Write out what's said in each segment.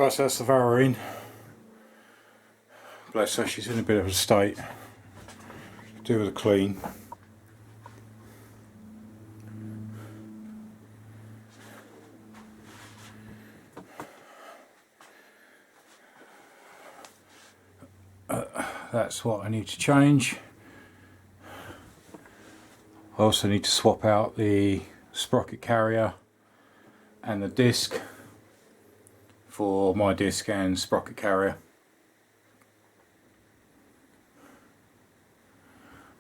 Right, so that's the Varadero in. Bless her, she's in a bit of a state. Do with a clean. That's what I need to change. I also need to swap out the sprocket carrier and the disc for my disc and sprocket carrier.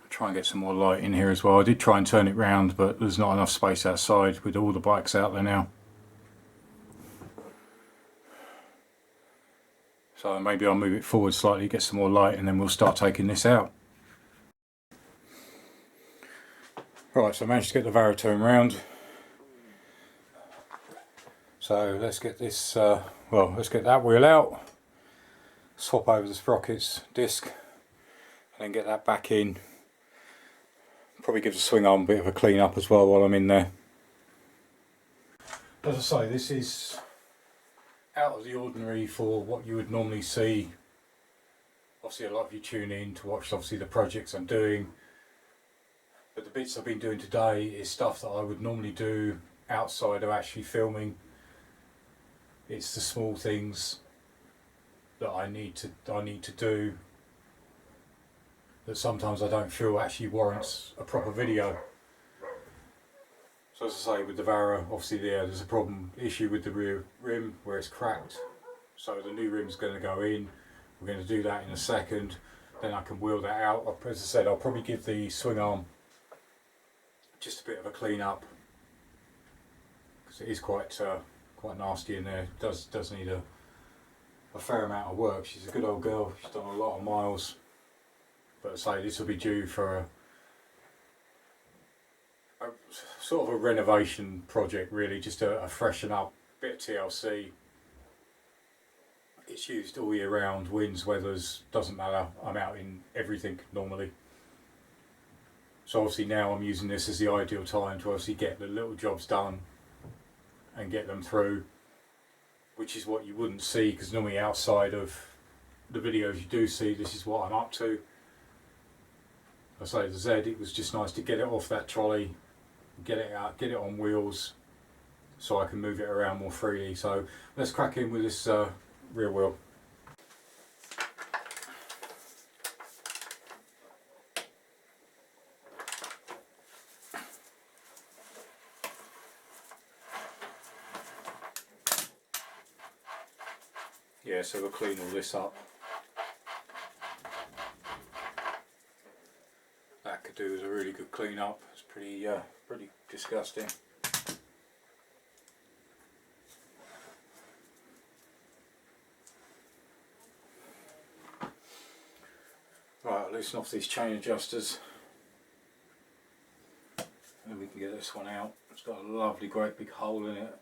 I'll try and get some more light in here as well. I did try and turn it round, but there's not enough space outside with all the bikes out there now. So maybe I'll move it forward slightly, get some more light, and then we'll start taking this out. Right, so I managed to get the Varadero round. So let's get this, let's get that wheel out, swap over the sprockets, disc, and then get that back in. Probably give the swing arm a bit of a clean up as well while I'm in there. As I say, this is out of the ordinary for what you would normally see. Obviously a lot of you tune in to watch obviously the projects I'm doing, but the bits I've been doing today is stuff that I would normally do outside of actually filming. It's the small things that I need to do that sometimes I don't feel actually warrants a proper video. So as I say, with the Vara, obviously there's a issue with the rear rim where it's cracked. So the new rim's going to go in. We're going to do that in a second. Then I can wheel that out. As I said, I'll probably give the swing arm just a bit of a clean up because it is quite nasty in there. It does need a fair amount of work. She's a good old girl. She's done a lot of miles. But as I say, this will be due for a sort of a renovation project, really, just a freshen up, bit of TLC. It's used all year round, winds, weathers, doesn't matter. I'm out in everything normally. So obviously now I'm using this as the ideal time to obviously get the little jobs done and get them through, which is what you wouldn't see, because normally outside of the videos you do see, this is what I'm up to. I say the Z, it was just nice to get it off that trolley, get it out, get it on wheels so I can move it around more freely. So let's crack in with this rear wheel. Yeah, so we'll clean all this up. That could do with a really good clean up. It's pretty disgusting. Right, I'll loosen off these chain adjusters and we can get this one out. It's got a lovely great big hole in it,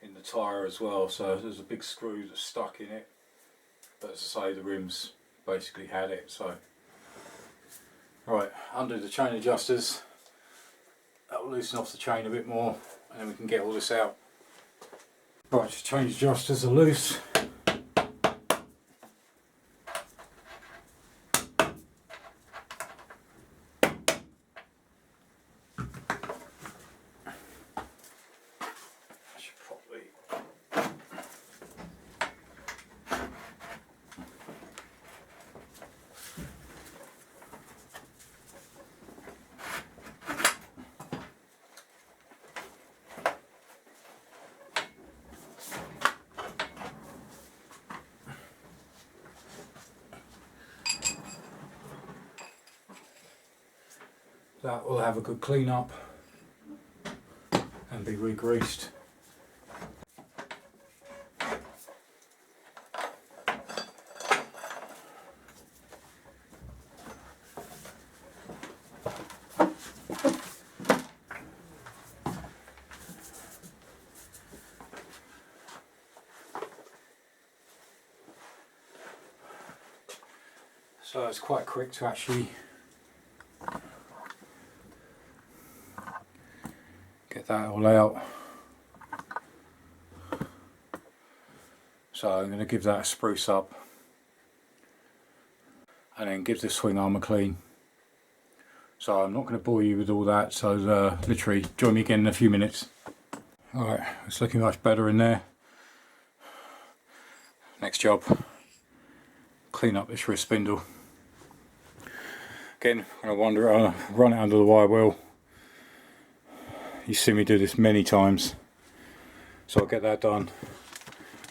in the tyre as well, so there's a big screw that's stuck in it, but as I say, the rims basically had it. So right, undo the chain adjusters, that will loosen off the chain a bit more and then we can get all this out. Right, the chain adjusters are loose. That will have a good clean up and be re-greased. So it's quite quick to actually get that all out. So I'm going to give that a spruce up and then give the swing arm a clean. So I'm not going to bore you with all that, so literally join me again in a few minutes. Alright, it's looking much better in there. Next job, clean up this wrist spindle. Again, I'm going to run it under the wire wheel. You've seen me do this many times. So I'll get that done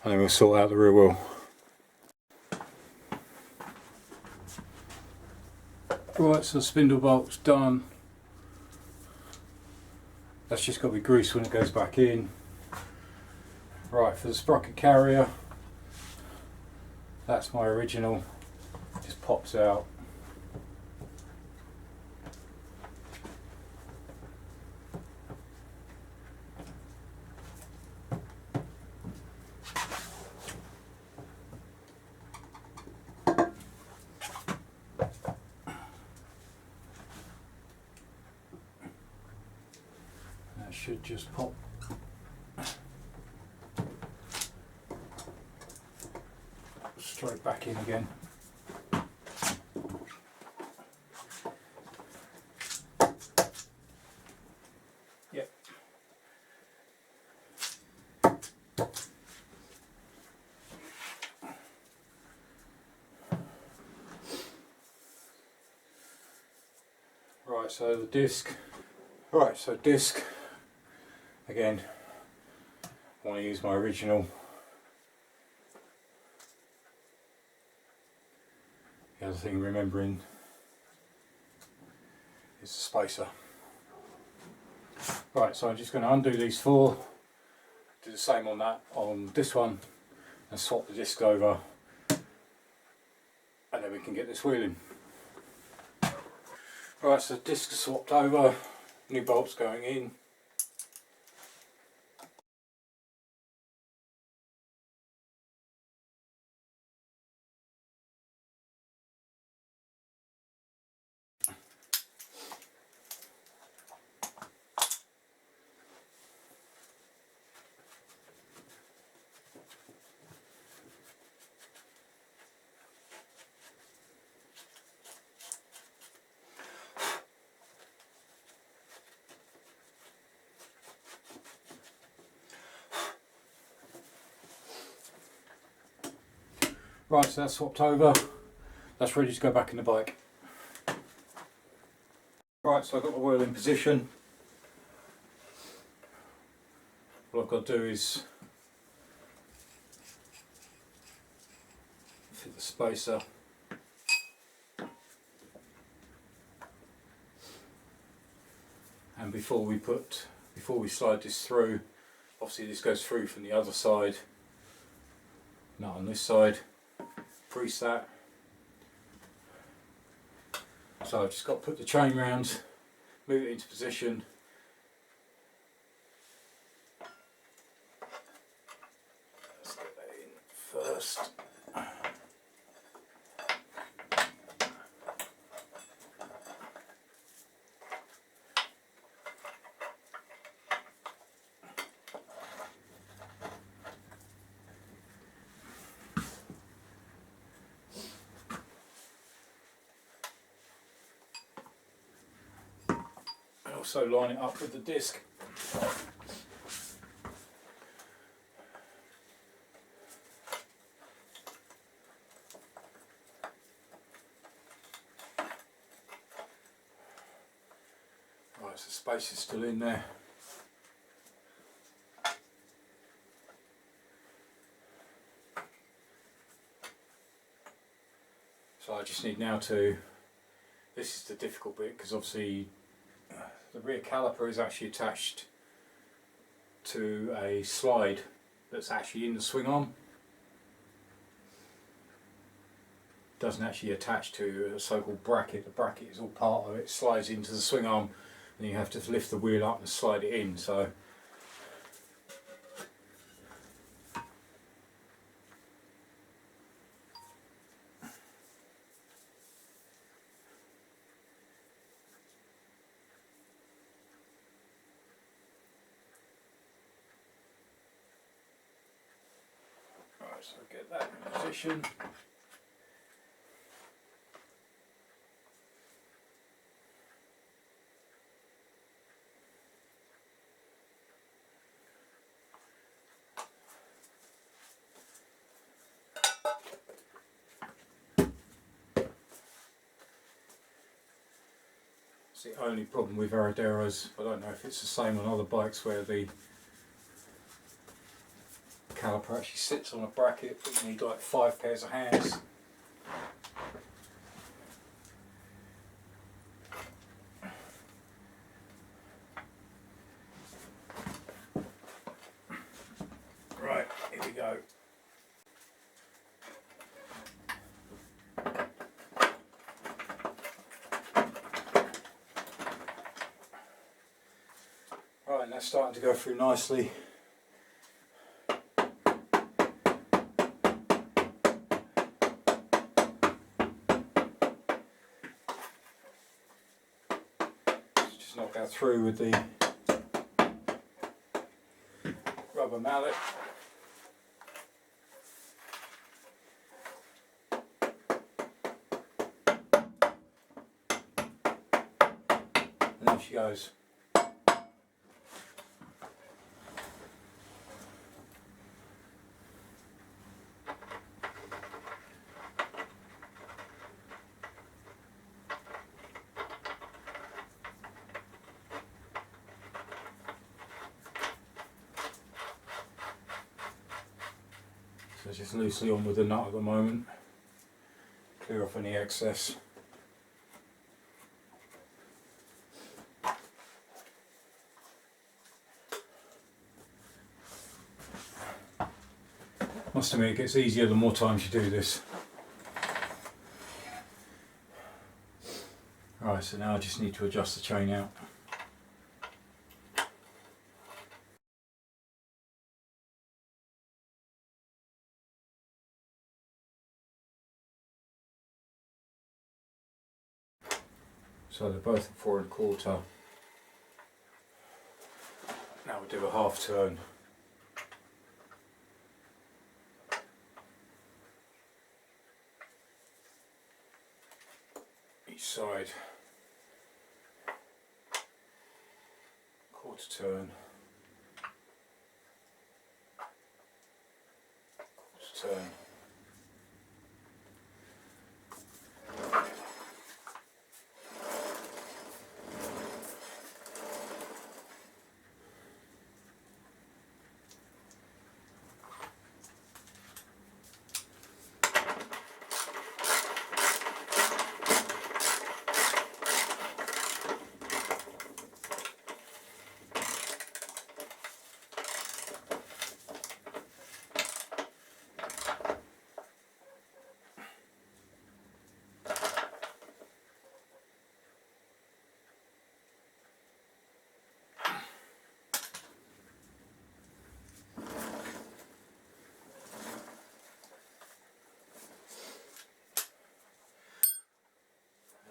and then we'll sort out the rear wheel. Right, so the spindle bolt's done. That's just got to be greased when it goes back in. Right, for the sprocket carrier, that's my original, just pops out. That should just pop. Straight back in again. Yep. Right, so the disc. Right, so disc. Again, I want to use my original. The other thing remembering is the spacer. Right, so I'm just going to undo these four, do the same on that, on this one, and swap the discs over, and then we can get this wheeling. Right, so the discs are swapped over, new bolts going in. Right, so that's swapped over, that's ready to go back in the bike. Right, so I've got the wheel in position. What I've got to do is fit the spacer. And before we slide this through, obviously this goes through from the other side, not on this side, grease that. So I've just got to put the chain round, move it into position. Let's get that in first. Also line it up with the disc. Right, so the space is still in there. So I just need now to, this is the difficult bit because obviously the rear caliper is actually attached to a slide that's actually in the swing arm. It doesn't actually attach to a so-called bracket. The bracket is all part of it. It slides into the swing arm and you have to lift the wheel up and slide it in. So So get that in position. It's the only problem with Varaderos. I don't know if it's the same on other bikes where the caliper actually sits on a bracket, but you need like 5 pairs of hands. Right, here we go. Right, and that's starting to go through nicely. Just knock that through with the rubber mallet. And there she goes. So just loosely on with the nut at the moment. Clear off any excess. Must admit, it gets easier the more times you do this. Right, so now I just need to adjust the chain out. So they're both at 4 1/4. Now we'll do a half turn. Each side. Quarter turn. Quarter turn.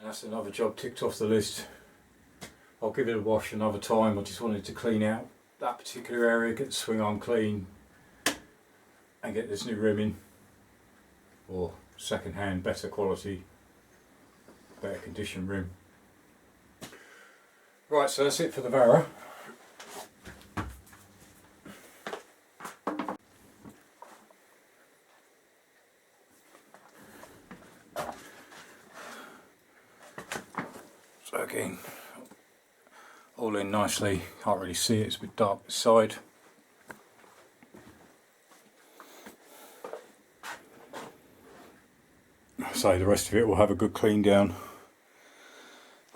That's another job ticked off the list. I'll give it a wash another time. I just wanted to clean out that particular area, get the swing arm clean and get this new rim in, or second hand, better quality, better condition rim. Right, so that's it for the Vara. So again, all in nicely. Can't really see it, it's a bit dark this side. So the rest of it will have a good clean down.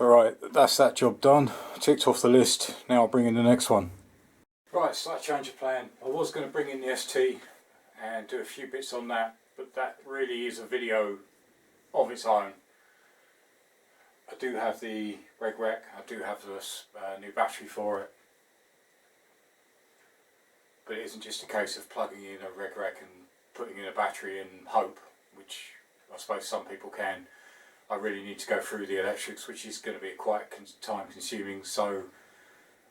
Alright, that's that job done. Ticked off the list. Now I'll bring in the next one. Right, slight change of plan. I was going to bring in the ST and do a few bits on that, but that really is a video of its own. I do have the reg rec, I do have the new battery for it, but it isn't just a case of plugging in a reg rec and putting in a battery and hope, which I suppose some people can. I really need to go through the electrics, which is going to be quite time consuming, so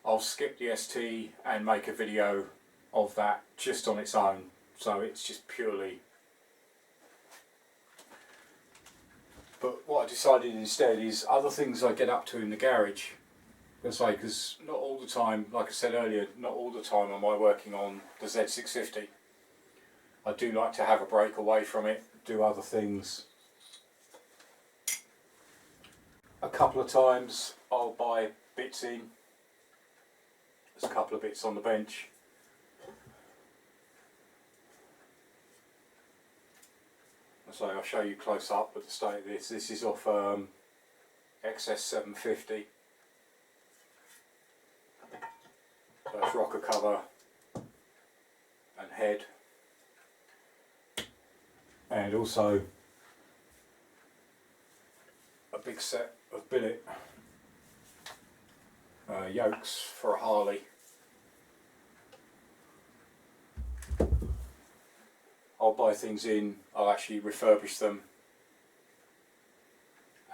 I'll skip the ST and make a video of that just on its own, so it's just purely. But what I decided instead is other things I get up to in the garage. Let's say, because not all the time, like I said earlier, not all the time am I working on the Z650. I do like to have a break away from it, do other things. A couple of times I'll buy bits in. There's a couple of bits on the bench. So I'll show you close up at the state of this. This is off XS750. So it's rocker cover and head, and also a big set of billet yokes for a Harley. I'll buy things in, I'll actually refurbish them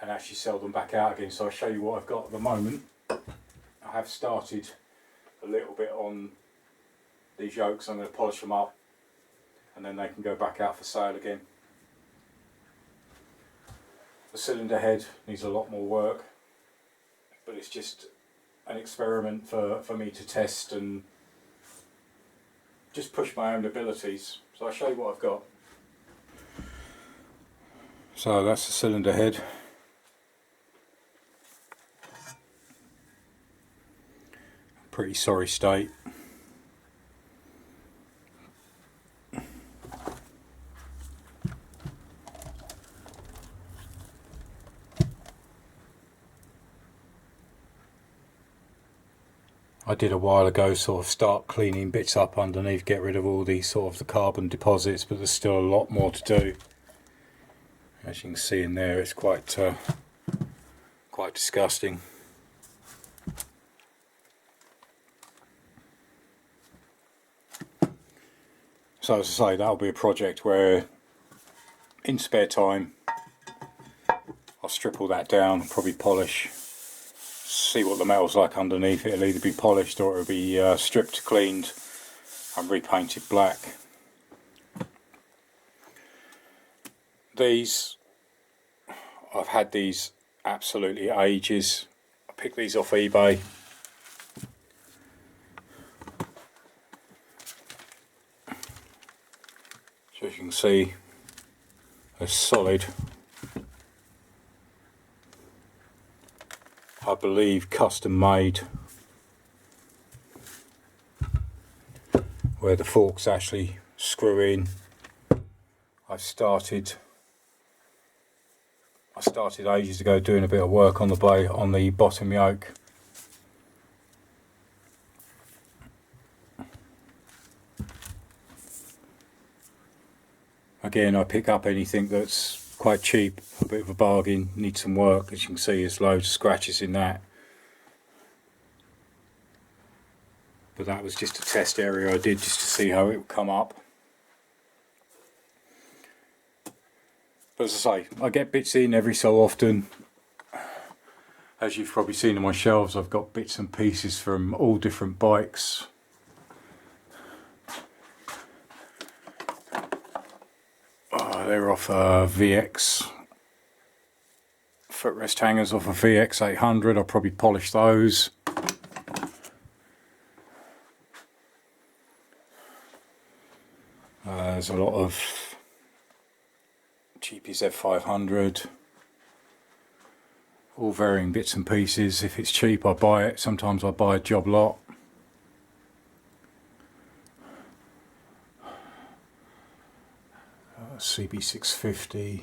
and actually sell them back out again. So I'll show you what I've got at the moment. I have started a little bit on these yokes. I'm going to polish them up and then they can go back out for sale again. The cylinder head needs a lot more work, but it's just an experiment for me to test and just push my own abilities. So I'll show you what I've got. So that's the cylinder head. Pretty sorry state. I did a while ago sort of start cleaning bits up underneath, get rid of all these sort of the carbon deposits, but there's still a lot more to do. As you can see in there, it's quite disgusting. So as I say, that'll be a project where in spare time I'll strip all that down, probably polish, see what the metal's like underneath. It'll either be polished or it'll be stripped, cleaned and repainted black. These, I've had these absolutely ages. I picked these off eBay. So as you can see, they're solid. I believe custom made, where the forks actually screw in. I started ages ago doing a bit of work on the bottom yoke. Again, I pick up anything that's quite cheap, a bit of a bargain, needs some work. As you can see, there's loads of scratches in that. But that was just a test area I did just to see how it would come up. But as I say, I get bits in every so often. As you've probably seen on my shelves, I've got bits and pieces from all different bikes. They're off VX footrest hangers off a VX 800. I'll probably polish those. There's a lot of cheapy Z500, all varying bits and pieces. If it's cheap, I buy it. Sometimes I buy a job lot. CB650,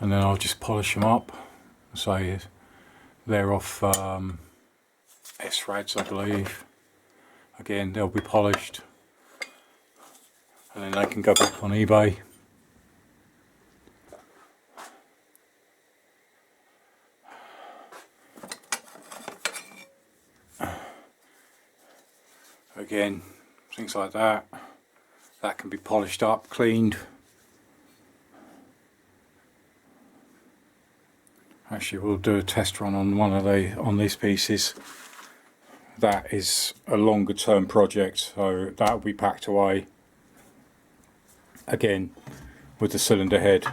and then I'll just polish them up. So they're off S-Rads, I believe. Again, they'll be polished and then they can go back on eBay. Again, things like that. That can be polished up, cleaned. Actually, we'll do a test run on one of these pieces. that is a longer term project, so that will be packed away again with the cylinder head.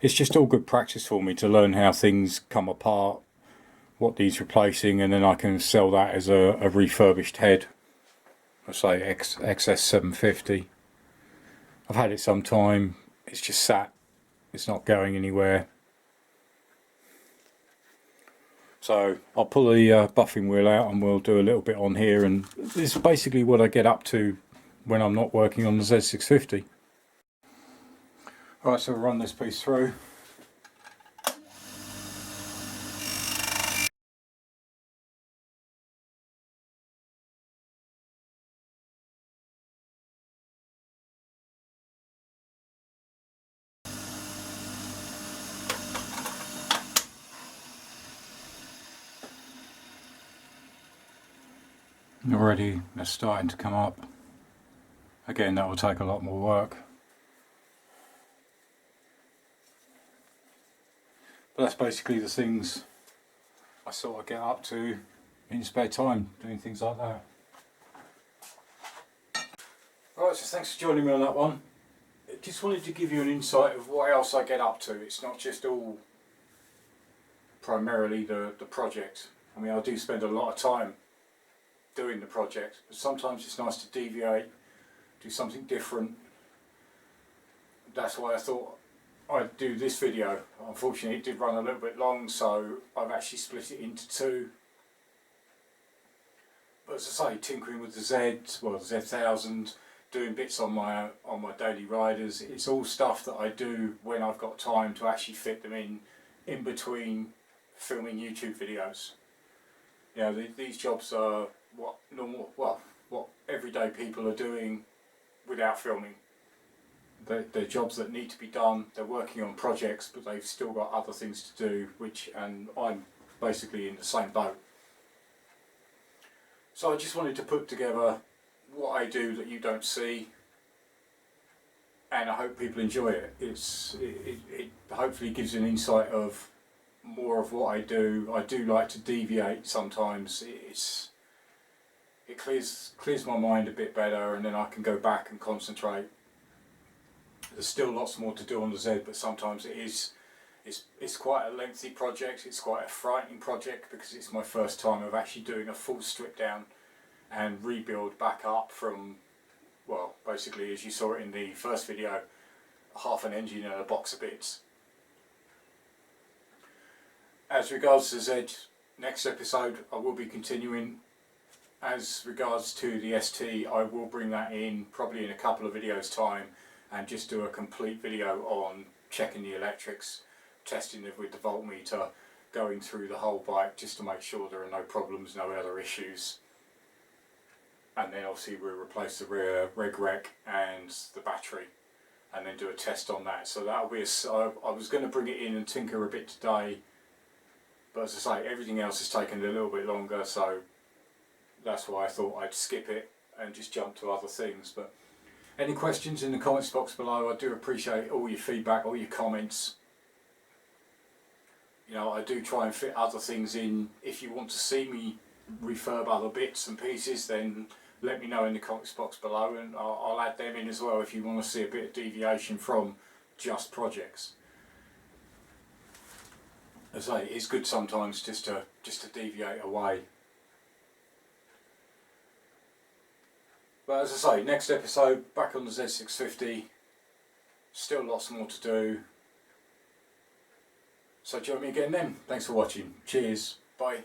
It's just all good practice for me to learn how things come apart, what needs replacing, and then I can sell that as a refurbished head. I say XS750. I've had it some time, it's just sat, it's not going anywhere. So I'll pull the buffing wheel out and we'll do a little bit on here, and this is basically what I get up to when I'm not working on the Z650. Right, so we'll run this piece through. Already they're starting to come up. Again, that will take a lot more work. But that's basically the things I sort of get up to in spare time, doing things like that. Right, so thanks for joining me on that one. I just wanted to give you an insight of what else I get up to. It's not just all primarily the project. I mean, I do spend a lot of time doing the project, but sometimes it's nice to deviate, do something different. That's why I thought I'd do this video. Unfortunately it did run a little bit long, so I've actually split it into two. But as I say, tinkering with the Z1000, doing bits on my daily riders, it's all stuff that I do when I've got time to actually fit them in between filming YouTube videos. You know, these jobs are what everyday people are doing without filming. They're jobs that need to be done. They're working on projects, but they've still got other things to do, and I'm basically in the same boat. So I just wanted to put together what I do that you don't see, and I hope people enjoy it. It hopefully gives you an insight of more of what I do. I do like to deviate sometimes. It clears my mind a bit better, and then I can go back and concentrate. There's still lots more to do on the Z, but sometimes it's quite a lengthy project. It's quite a frightening project because it's my first time of actually doing a full strip down and rebuild back up from, well, basically as you saw it in the first video, half an engine and a box of bits. As regards to the Z, next episode I will be continuing. As regards to the ST, I will bring that in probably in a couple of videos time and just do a complete video on checking the electrics, testing it with the voltmeter, going through the whole bike just to make sure there are no problems, no other issues. And then obviously we'll replace the rear reg rec and the battery and then do a test on that. So that'll be I was going to bring it in and tinker a bit today, but as I say, everything else has taken a little bit longer, so that's why I thought I'd skip it and just jump to other things. But any questions in the comments box below? I do appreciate all your feedback, all your comments. You know, I do try and fit other things in. If you want to see me refurb other bits and pieces, then let me know in the comments box below, and I'll add them in as well if you want to see a bit of deviation from just projects. As I say, it's good sometimes just to deviate away. But as I say, next episode, back on the Z650, still lots more to do. So join me again then. Thanks for watching. Cheers. Bye.